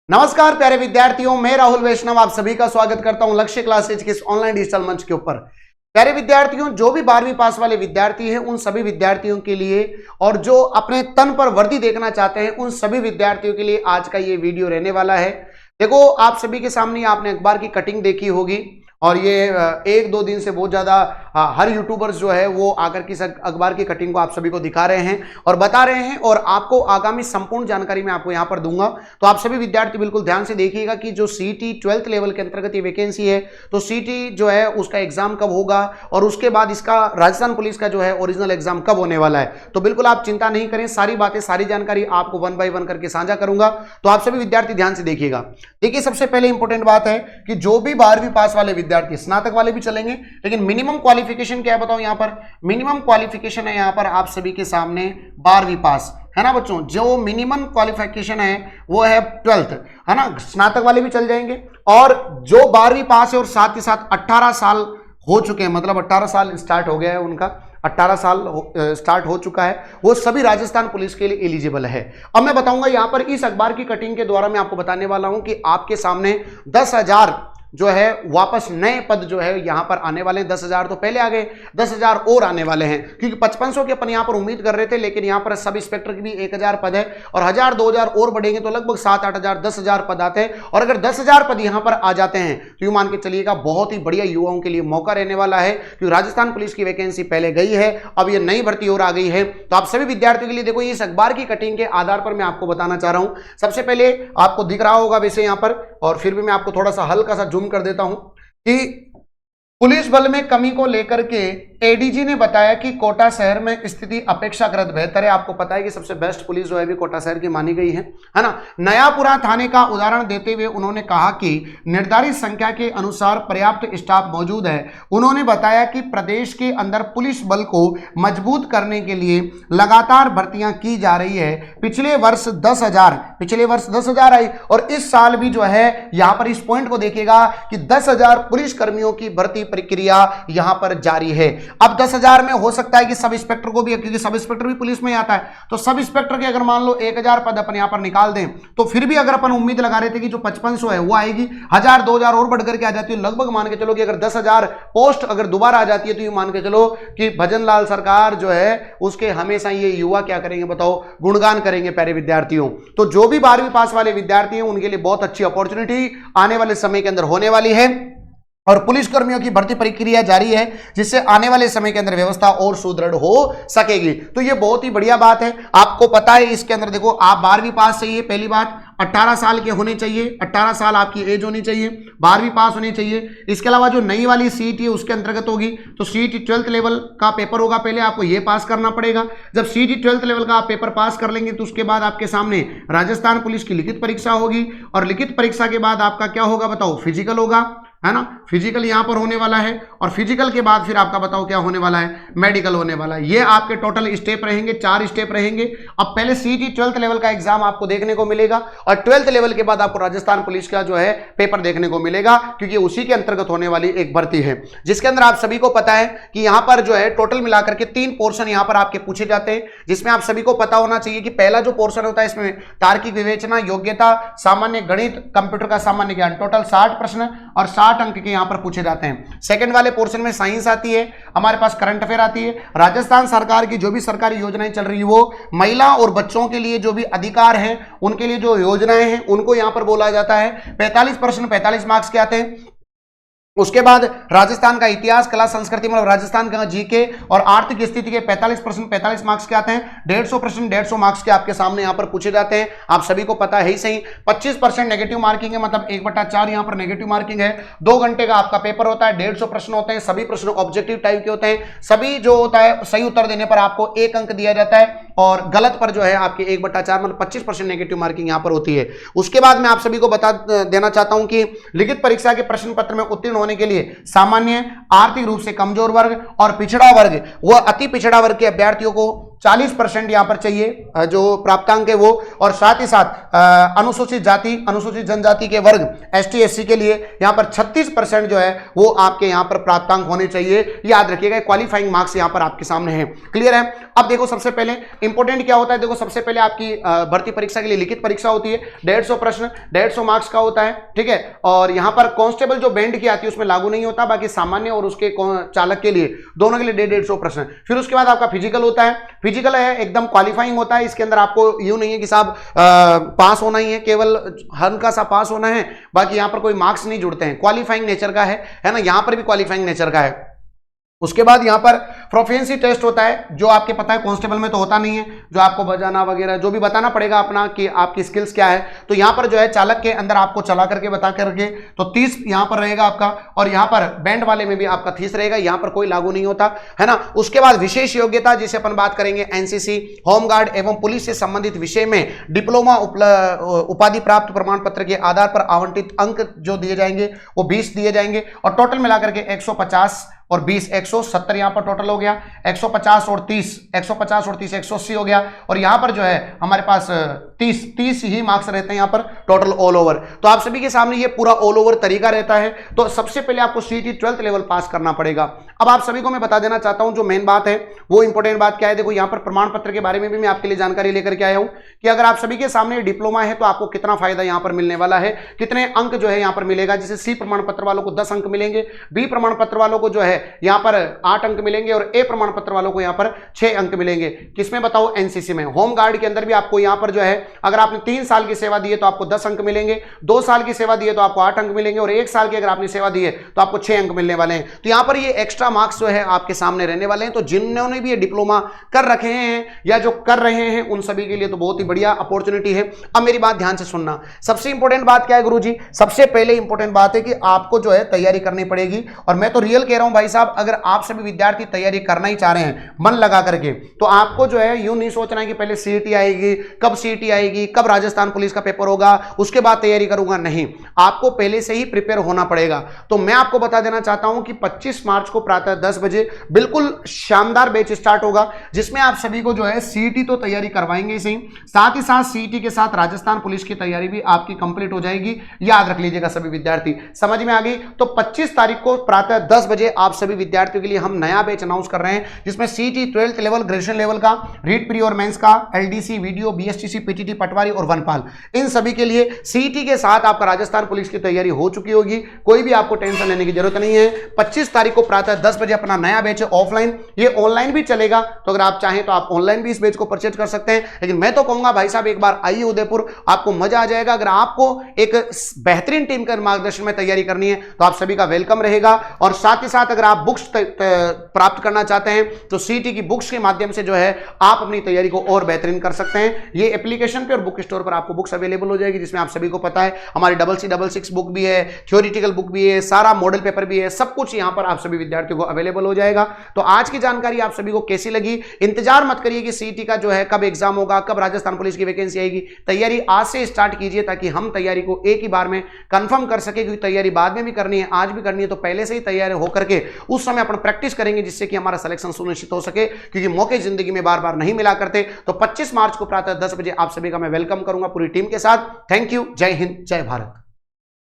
नमस्कार प्यारे विद्यार्थियों, मैं राहुल वैष्णव आप सभी का स्वागत करता हूं लक्ष्य क्लासेज के इस ऑनलाइन डिजिटल मंच के ऊपर। प्यारे विद्यार्थियों, जो भी 12वीं पास वाले विद्यार्थी हैं उन सभी विद्यार्थियों के लिए और जो अपने तन पर वर्दी देखना चाहते हैं उन सभी विद्यार्थियों के लिए आज का ये वीडियो रहने वाला है। देखो, आप सभी के सामने आपने अखबार की कटिंग देखी होगी और ये एक दो दिन से बहुत ज्यादा हर यूट्यूबर्स जो है वो आकर की अखबार की कटिंग को आप सभी को दिखा रहे हैं और बता रहे हैं और आपको आगामी संपूर्ण जानकारी मैं आपको यहां पर दूंगा। तो आप सभी विद्यार्थी बिल्कुल ध्यान से देखिएगा कि जो सीटी 12th लेवल के अंतर्गत ये वैकेंसी है, तो सीटी जो है उसका एग्जाम कब होगा और उसके बाद इसका राजस्थान पुलिस का जो है ओरिजिनल एग्जाम कब होने वाला है। तो बिल्कुल आप चिंता नहीं करें, सारी बातें सारी जानकारी आपको 1 बाय 1 करके साझा करूंगा। तो आप सभी विद्यार्थी ध्यान से देखिएगा। देखिए, सबसे पहले इंपॉर्टेंट बात है कि जो भी 12वीं पास वाले विद्यार्थी, स्नातक वाले भी चलेंगे, लेकिन मिनिमम क्वालिफिकेशन क्या है बताओ। यहां पर मिनिमम क्वालिफिकेशन है यहां पर आप सभी के सामने 12वीं पास है ना बच्चों। जो मिनिमम क्वालिफिकेशन है वो है 12th, है ना। स्नातक वाले भी चल जाएंगे और जो 12वीं पास है और साथ ही साथ 18 साल हो चुके हैं, मतलब 18 साल स्टार्ट हो गया है उनका, 18 साल स्टार्ट हो चुका है, वो सभी राजस्थान पुलिस के लिए एलिजिबल है। अब मैं बताऊंगा यहां पर इस अखबार की कटिंग के द्वारा मैं आपको बताने वाला हूं कि आपके सामने 10,000 जो है वापस नए पद जो है यहां पर आने वाले हैं। 10,000 तो पहले आ गए, 10,000 और आने वाले हैं, क्योंकि 5500 की अपन यहां पर उम्मीद कर रहे थे, लेकिन यहां पर सब इंस्पेक्टर की भी 1,000 पद है और 1,000 2,000 और बढ़ेंगे तो लगभग 7-8,000 10,000 पद आते हैं। और अगर 10,000 पद यहां पर आ जाते हैं तो यूं मान के चलिएगा बहुत ही बढ़िया युवाओं के लिए मौका रहने वाला है, क्योंकि राजस्थान पुलिस की वैकेंसी पहले गई है, अब ये नई भर्ती और आ गई है। तो आप सभी विद्यार्थियों के लिए देखो, इस अखबार की कटिंग के आधार पर मैं आपको बताना चाह रहा हूं। सबसे पहले आपको दिख रहा होगा वैसे यहां पर, और फिर भी मैं आपको थोड़ा सा हल्का सा जूम कर देता हूं कि पुलिस बल में कमी को लेकर के एडीजी ने बताया कि कोटा शहर में स्थिति अपेक्षाकृत बेहतर है। आपको पता है कि सबसे बेस्ट पुलिस जो है भी कोटा शहर की मानी गई है ना। नयापुरा थाने का उदाहरण देते हुए उन्होंने कहा कि निर्धारित संख्या के अनुसार पर्याप्त स्टाफ मौजूद है। उन्होंने बताया कि प्रदेश के अंदर पुलिस बल को मजबूत करने के लिए लगातार भर्तियां की जा रही है। पिछले वर्ष 10,000 आई और इस साल भी जो है यहां पर इस पॉइंट को देखिएगा कि 10,000 पुलिस कर्मियों की भर्ती प्रक्रिया यहां पर जारी है। अब 10,000 में हो सकता है कि सब इंस्पेक्टर को भी, क्योंकि सब इंस्पेक्टर भी पुलिस में आता है, तो सब इंस्पेक्टर के अगर मान लो 1,000 पद अपन यहां पर निकाल दें तो फिर भी अगर अपन उम्मीद लगा रहे थे कि जो 5500 है वो आएगी, 1,000 2,000 और बढ़ करके आ जाती है, लगभग मान के चलो कि अगर 10,000 पोस्ट अगर दोबारा आ जाती है तो ये मान के चलो कि भजन लाल सरकार जो है उसके हमेशा ये युवा क्या करेंगे बताओ, गुणगान करेंगे प्यारे विद्यार्थियों। तो जो भी 12वीं पास वाले विद्यार्थी हैं उनके लिए बहुत अच्छी अपॉर्चुनिटी आने वाले समय के अंदर होने वाली है और पुलिस कर्मियों की भर्ती प्रक्रिया जारी है, जिससे आने वाले समय के अंदर व्यवस्था और सुदृढ़ हो सकेगी। तो ये बहुत ही बढ़िया बात है। आपको पता है इसके अंदर देखो, आप 12वीं पास चाहिए, पहली बात 18 साल के होने चाहिए, 18 साल आपकी एज होनी चाहिए, 12वीं पास होनी चाहिए। इसके अलावा जो नई वाली सीट है उसके अंतर्गत होगी तो सीटी 12th लेवल का पेपर होगा, पहले आपको ये पास करना पड़ेगा। जब सीटी 12th लेवल का आप पेपर पास कर लेंगे तो उसके बाद आपके सामने राजस्थान पुलिस की लिखित परीक्षा होगी और लिखित परीक्षा के बाद आपका क्या होगा बताओ, फिजिकल होगा, है ना। फिजिकल यहां पर होने वाला है और फिजिकल के बाद फिर आपका बताओ क्या होने वाला है, मेडिकल होने वाला है। ये आपके टोटल स्टेप रहेंगे, 4 स्टेप रहेंगे। अब पहले सीटी 12th लेवल का एग्जाम आपको देखने को मिलेगा और 12th लेवल के बाद आपको राजस्थान पुलिस का जो है पेपर देखने को मिलेगा, क्योंकि उसी के अंतर्गत होने वाली एक भर्ती है, जिसके अंदर आप सभी को पता है कि यहां पर जो है टोटल मिलाकर के 3 पोर्शन यहां पर आपके पूछे जाते हैं, जिसमें आप सभी को पता होना चाहिए कि पहला जो पोर्शन होता है इसमें तार्किक विवेचना, योग्यता, सामान्य गणित, कंप्यूटर का सामान्य ज्ञान, टोटल 60 प्रश्न और 60 अंक के यहां पर पूछे जाते हैं। सेकंड वाले पोर्शन में साइंस आती है, हमारे पास करंट अफेयर आती है, राजस्थान सरकार की जो भी सरकारी योजनाएं चल रही है वो महिला और बच्चों के लिए जो भी अधिकार है उनके लिए जो योजनाएं हैं उनको यहां पर बोला जाता है। 45 प्रश्न 45 मार्क्स के आते हैं। उसके बाद राजस्थान का इतिहास, कला, संस्कृति, मतलब राजस्थान का जीके और आर्थिक स्थिति के 45 प्रश्न 45 मार्क्स के आते हैं। 150 प्रश्न 150 मार्क्स के आपके सामने यहां पर पूछे जाते हैं, आप सभी को पता है ही सही। 25% नेगेटिव मार्किंग है, मतलब 1/4 यहां पर नेगेटिव मार्किंग है। 2 घंटे का आपका पेपर होता है, 150 प्रश्न होते हैं, सभी प्रश्न ऑब्जेक्टिव टाइप के होते हैं। सभी जो होता है सही उत्तर देने पर आपको 1 अंक दिया जाता है और गलत पर जो है आपके 1/4 मतलब 25% नेगेटिव मार्किंग यहां पर होती है। उसके बाद मैं आप सभी को बता देना चाहता हूं कि लिखित परीक्षा के प्रश्न पत्र में उत्तीर्ण होने के लिए सामान्य, आर्थिक रूप से कमजोर वर्ग और पिछड़ा वर्ग व अति पिछड़ा वर्ग के अभ्यर्थियों को 40% यहां पर चाहिए जो प्राप्तांक है वो, और साथ ही साथ अनुसूचित जाति अनुसूचित जनजाति के वर्ग ST SC के लिए यहां पर 36% जो है वो आपके यहां पर प्राप्तांक होने चाहिए। याद रखिएगा क्वालिफाइंग मार्क्स यहां पर आपके सामने है। क्लियर है? अब देखो सबसे पहले इंपॉर्टेंट क्या होता है, देखो सबसे पहले आपकी भर्ती परीक्षा के लिए लिखित परीक्षा होती है, 150 प्रश्न 150 मार्क्स का होता है, ठीक है। और यहां पर कांस्टेबल जो बैंड की आती है उसमें लागू नहीं होता, बाकी सामान्य और उसके चालक के लिए दोनों के लिए 150 प्रश्न। फिर उसके बाद आपका फिजिकल होता है, फिजिकल है एकदम क्वालिफाइंग होता है, इसके अंदर आपको यूं नहीं है कि साहब पास होना ही है, केवल हल्का सा पास होना है, बाकी यहां पर कोई मार्क्स नहीं जुड़ते हैं, क्वालिफाइंग नेचर का है ना, यहां पर भी क्वालिफाइंग नेचर का है। उसके बाद यहां पर प्रोफिशिएंसी टेस्ट होता है, जो आपके पता है कांस्टेबल में तो होता नहीं है, जो आपको बजाना वगैरह जो भी बताना पड़ेगा अपना कि आपकी स्किल्स क्या है, तो यहां पर जो है चालक के अंदर आपको चला करके बता करके तो 30 यहां पर रहेगा आपका, और यहां पर बैंड वाले में भी आपका 30 रहेगा, यहां पर कोई लागू नहीं होता है ना। उसके बाद विशेष योग्यता जिसे अपन बात करेंगे NCC, होमगार्ड एवं पुलिस से संबंधित विषय में डिप्लोमा उपाधि प्राप्त प्रमाण पत्र के आधार पर आवंटित अंक जो दिए जाएंगे वो 20 दिए जाएंगे, और टोटल मिलाकर के 150 और 20 170 यहां पर टोटल हो गया, 150 और 30 180 हो गया, और यहां पर जो है हमारे पास 30 ही मार्क्स रहते हैं यहां पर टोटल ऑल ओवर। तो आप सभी के सामने ये पूरा ऑल ओवर तरीका रहता है। तो सबसे पहले आपको CET 12th लेवल पास करना पड़ेगा। अब आप सभी को मैं बता देना चाहता हूं जो मेन बात है वो इंपॉर्टेंट बात क्या है। देखो यहां पर प्रमाण पत्र के बारे में भी मैं आपके लिए जानकारी लेकर के आया हूं कि अगर आप सभी के सामने डिप्लोमा है तो आपको कितना फायदा यहां पर मिलने वाला है, कितने अंक जो है यहां पर मिलेगा। जैसे C प्रमाण पत्र वालों को 10 अंक मिलेंगे, B प्रमाण पत्र वालों को जो है यहां पर 8 अंक मिलेंगे, और A प्रमाण पत्र वालों को यहां पर 6 अंक मिलेंगे। किसमें बताओ? NCC में। होम गार्ड के अंदर भी आपको यहां पर जो है अगर आपने 3 साल की सेवा दी है तो आपको 10 अंक मिलेंगे, 2 साल की सेवा दी है तो आपको 8 अंक मिलेंगे, और 1 साल की अगर आपने सेवा दी है तो आपको 6 अंक मिलने वाले हैं। तो यहां पर ये एक्स्ट्रा मार्क्स जो है आपके सामने रहने वाले हैं। तो जिन्होंने भी ये डिप्लोमा कर रखे हैं या जो कर रहे हैं उन सभी के लिए तो बहुत ही बढ़िया अपॉर्चुनिटी है। अब मेरी बात ध्यान से सुनना। सबसे इंपॉर्टेंट बात क्या है गुरुजी? सबसे पहले इंपॉर्टेंट बात है कि आपको जो है तैयारी करनी पड़ेगी, और मैं तो रियल कह रहा हूं भाई साहब, अगर आप सभी विद्यार्थी तैयारी करना ही चाह रहे हैं मन लगा करके, तो आपको जो है यूं नहीं सोचना है कि पहले CET आएगी, कब CET आएगी, कब राजस्थान पुलिस का पेपर होगा, उसके बाद तैयारी करूंगा। नहीं, आपको पहले से ही प्रिपेयर होना पड़ेगा। तो मैं आपको बता देना चाहता हूं कि 25 मार्च को प्रातः 10 बजे बिल्कुल शानदार बैच स्टार्ट होगा, जिसमें आप सभी को जो है CET तो तैयारी करवाएंगे ही सही, साथ ही साथ CET के साथ राजस्थान पुलिस की तैयारी भी आपकी कंप्लीट हो जाएगी। याद रख लीजिएगा सभी विद्यार्थी, समझ में आ गई? तो 25 तारीख को प्रातः 10 बजे आप सभी विद्यार्थियों के लिए हम नया बैच अनाउंस कर रहे हैं, जिसमें CET 12th level graduation level का, रीट प्री और मेंस का, LDC वीडियो, BSTC PTT पटवारी और वनपाल, इन सभी के लिए CET के साथ आपका राजस्थान पुलिस की तैयारी हो चुकी होगी। कोई भी आपको टेंशन लेने की जरूरत नहीं है। 25 तारीख को प्रातः 10 बजे अपना नया बैच है ऑफलाइन, ये ऑनलाइन भी चलेगा, तो अगर आप चाहें तो आप ऑनलाइन भी इस बैच को परचेज कर सकते हैं। लेकिन मैं तो कहूंगा भाई साहब एक बार आइए उदयपुर, आपको मजा आ जाएगा। अगर आपको एक बेहतरीन टीम के मार्गदर्शन में तैयारी करनी है तो आप सभी का वेलकम रहेगा। और साथ ही साथ अगर आप बुक्स प्राप्त करना चाहते हैं तो CET की बुक्स के माध्यम से जो है आप अपनी तैयारी को और बेहतरीन कर सकते हैं। ये एप्लीकेशन पे और बुक स्टोर पर आपको बुक्स अवेलेबल हो जाएगी, जिसमें आप सभी को पता है हमारी CC66 बुक भी है, थ्योरेटिकल बुक भी है, सारा मॉडल पेपर भी है, सब कुछ यहां पर आप सभी विद्यार्थियों को अवेलेबल हो जाएगा। तो आज की जानकारी आप सभी को कैसी लगी? इंतजार मत करिए कि CET का जो है कब एग्जाम होगा, कब राजस्थान पुलिस की वैकेंसी आएगी। तैयारी आज से स्टार्ट कीजिए ताकि हम तैयारी को एक ही बार में कंफर्म कर सके, क्योंकि तैयारी बाद में भी करनी है, आज भी करनी है, तो पहले से ही तैयार होकर के उस समय अपन प्रैक्टिस करेंगे, जिससे कि हमारा सिलेक्शन सुनिश्चित हो सके, क्योंकि मौके जिंदगी में बार बार नहीं मिला करते। तो 25 मार्च को प्रातः 10 बजे आप सभी का मैं वेलकम करूंगा पूरी टीम के साथ। Thank you. जय हिंद, जय भारत।